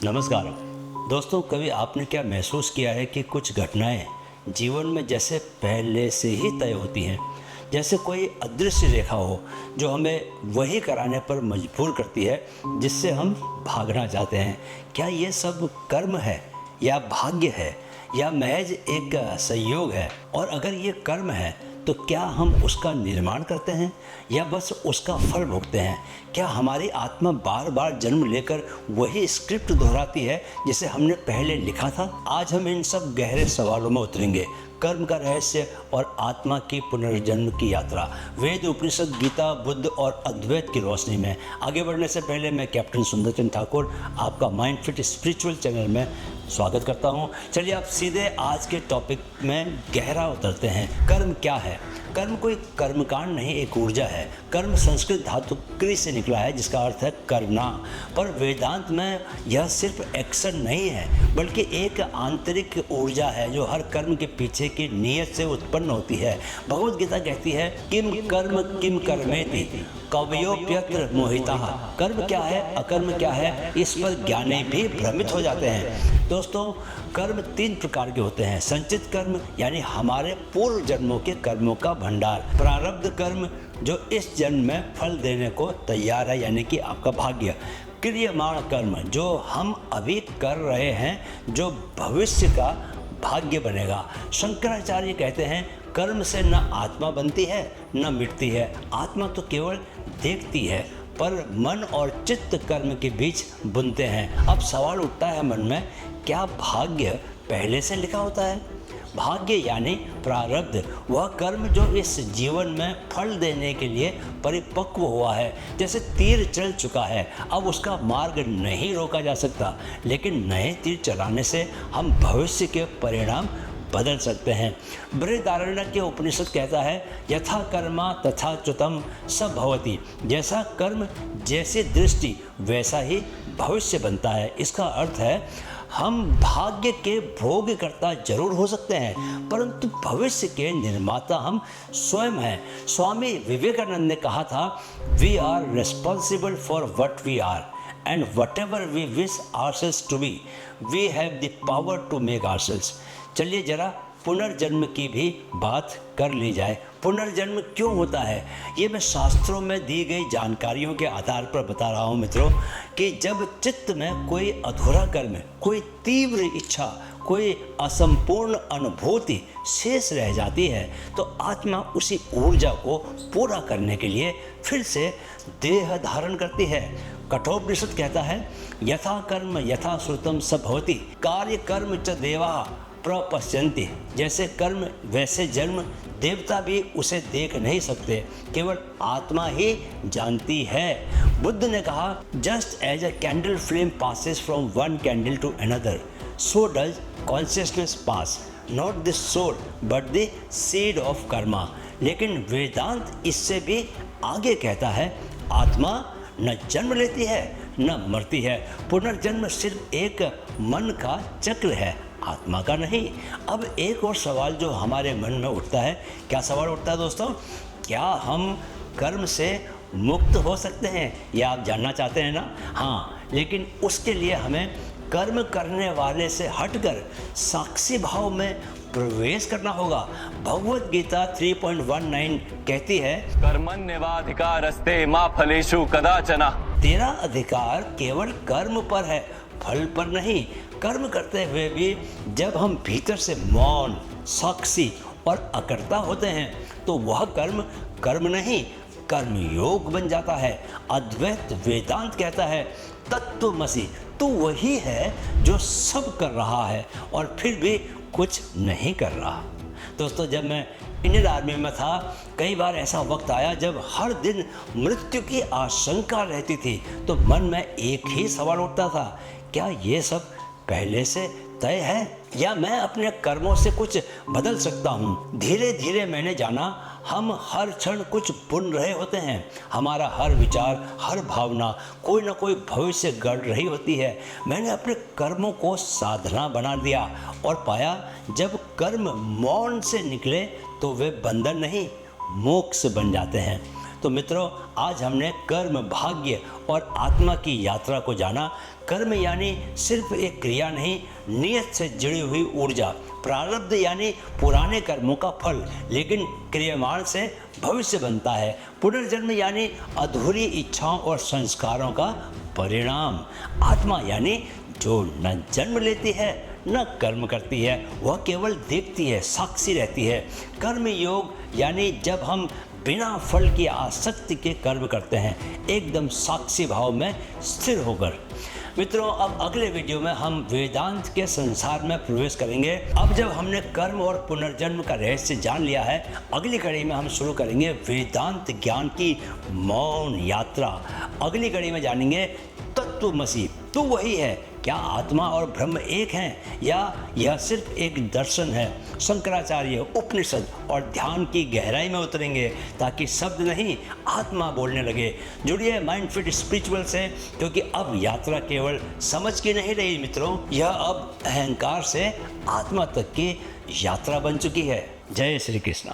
नमस्कार दोस्तों, कभी आपने क्या महसूस किया है कि कुछ घटनाएं जीवन में जैसे पहले से ही तय होती हैं, जैसे कोई अदृश्य रेखा हो जो हमें वही कराने पर मजबूर करती है जिससे हम भागना चाहते हैं। क्या ये सब कर्म है या भाग्य है या महज एक संयोग है? और अगर ये कर्म है तो क्या हम उसका निर्माण करते हैं या बस उसका फल भोगते हैं? क्या हमारी आत्मा बार बार जन्म लेकर वही स्क्रिप्ट दोहराती है जिसे हमने पहले लिखा था? आज हम इन सब गहरे सवालों में उतरेंगे। कर्म का रहस्य और आत्मा की पुनर्जन्म की यात्रा, वेद, उपनिषद, गीता, बुद्ध और अद्वैत की रोशनी में। आगे बढ़ने से पहले मैं कैप्टन सुंदरचंद ठाकुर आपका माइंड फिट स्पिरिचुअल चैनल में स्वागत करता हूं। चलिए आप सीधे आज के टॉपिक में गहरा उतरते हैं। कर्म क्या है? कर्म कोई कर्मकांड नहीं, एक ऊर्जा है। कर्म संस्कृत धातु क्रि से निकला है जिसका अर्थ है करना। पर वेदांत में यह सिर्फ एक्शन नहीं है बल्कि एक आंतरिक ऊर्जा है जो हर कर्म के पीछे की नीयत से उत्पन्न होती है। भगवद गीता कहती है किम कर्म किम कर्मेति कवयोप्यत्र मोहिताः। कर्म क्या है, अकर्म क्या है, इस पर ज्ञानी भी भ्रमित हो जाते हैं। दोस्तों, कर्म 3 प्रकार के होते हैं। संचित कर्म यानी हमारे पूर्व जन्मों के कर्मों का भंडार। प्रारब्ध कर्म जो इस जन्म में फल देने को तैयार है यानी कि आपका भाग्य। क्रियमाण कर्म जो हम अभी कर रहे हैं जो भविष्य का भाग्य बनेगा। शंकराचार्य कहते हैं कर्म से न आत्मा बनती है न मिटती है, आत्मा तो केवल देखती है, पर मन और चित्त कर्म के बीच बुनते हैं। अब सवाल उठता है मन में, क्या भाग्य पहले से लिखा होता है? भाग्य यानी प्रारब्ध, वह कर्म जो इस जीवन में फल देने के लिए परिपक्व हुआ है। जैसे तीर चल चुका है, अब उसका मार्ग नहीं रोका जा सकता, लेकिन नए तीर चलाने से हम भविष्य के परिणाम बदल सकते हैं। बृहदारण्यक के उपनिषद कहता है यथा कर्मा तथा च्युतम सब भवति। जैसा कर्म जैसी दृष्टि वैसा ही भविष्य बनता है। इसका अर्थ है हम भाग्य के भोगकर्ता जरूर हो सकते हैं परंतु भविष्य के निर्माता हम स्वयं हैं। स्वामी विवेकानंद ने कहा था we are responsible for what we are and whatever we wish ourselves to be we have the power to make ourselves. चलिए जरा पुनर्जन्म की भी बात कर ली जाए। पुनर्जन्म क्यों होता है ये मैं शास्त्रों में दी गई जानकारियों के आधार पर बता रहा हूँ मित्रों, कि जब चित्त में कोई अधूरा कर्म, कोई तीव्र इच्छा, कोई असंपूर्ण अनुभूति शेष रह जाती है तो आत्मा उसी ऊर्जा को पूरा करने के लिए फिर से देह धारण करती है। कठोपनिषद कहता है यथा कर्म यथा श्रुतम स भवति कार्य कर्म च देवा प्रपश्यन्ति। जैसे कर्म वैसे जन्म, देवता भी उसे देख नहीं सकते, केवल आत्मा ही जानती है। बुद्ध ने कहा just as a candle flame passes from one candle to another so does consciousness pass, not the soul but the seed of karma. लेकिन वेदांत इससे भी आगे कहता है आत्मा न जन्म लेती है न मरती है। पुनर्जन्म सिर्फ एक मन का चक्र है, आत्मा का नहीं। अब एक और सवाल जो हमारे मन में उठता है, क्या सवाल उठता है दोस्तों? क्या हम कर्म से मुक्त हो सकते हैं? यह आप जानना चाहते हैं ना? हाँ, लेकिन उसके लिए हमें कर्म करने वाले से हटकर साक्षी भाव में प्रवेश करना होगा। भगवद गीता 3.19 कहती है कर्मण्येवाधिकारस्ते मा फलेषु कदाचन। तेरा अधिकार केवल कर्म पर है, फल पर नहीं। कर्म करते हुए भी जब हम भीतर से मौन, साक्षी और अकर्ता होते हैं तो वह कर्म कर्म नहीं कर्म योग बन जाता है। अद्वैत वेदांत कहता है तत्वमसि, तू वही है जो सब कर रहा है और फिर भी कुछ नहीं कर रहा। दोस्तों, जब मैं इंडियन आर्मी में था कई बार ऐसा वक्त आया जब हर दिन मृत्यु की आशंका रहती थी तो मन में एक ही सवाल उठता था, क्या ये सब पहले से तय है या मैं अपने कर्मों से कुछ बदल सकता हूँ? धीरे धीरे मैंने जाना हम हर क्षण कुछ बुन रहे होते हैं। हमारा हर विचार, हर भावना कोई ना कोई भविष्य गढ़ रही होती है। मैंने अपने कर्मों को साधना बना दिया और पाया जब कर्म मौन से निकले तो वे बंधन नहीं मोक्ष बन जाते हैं। तो मित्रों, आज हमने कर्म, भाग्य और आत्मा की यात्रा को जाना। कर्म यानी सिर्फ एक क्रिया नहीं, नियत से जुड़ी हुई ऊर्जा। प्रारब्ध यानी पुराने कर्मों का फल, लेकिन क्रियामाण से भविष्य बनता है। पुनर्जन्म यानी अधूरी इच्छाओं और संस्कारों का परिणाम। आत्मा यानी जो न जन्म लेती है न कर्म करती है, वह केवल देखती है, साक्षी रहती है। कर्म योग यानी जब हम बिना फल की आसक्ति के कर्म करते हैं, एकदम साक्षी भाव में स्थिर होकर। मित्रों, अब अगले वीडियो में हम वेदांत के संसार में प्रवेश करेंगे। अब जब हमने कर्म और पुनर्जन्म का रहस्य जान लिया है, अगली कड़ी में हम शुरू करेंगे वेदांत ज्ञान की मौन यात्रा। अगली कड़ी में जानेंगे तत्वमसि, तू वही है। क्या आत्मा और ब्रह्म एक हैं या यह सिर्फ एक दर्शन है? शंकराचार्य, उपनिषद और ध्यान की गहराई में उतरेंगे ताकि शब्द नहीं, आत्मा बोलने लगे। जुड़िए माइंड फिट स्पिरिचुअल से, क्योंकि अब यात्रा केवल समझ की नहीं रही मित्रों, यह अब अहंकार से आत्मा तक की यात्रा बन चुकी है। जय श्री कृष्ण।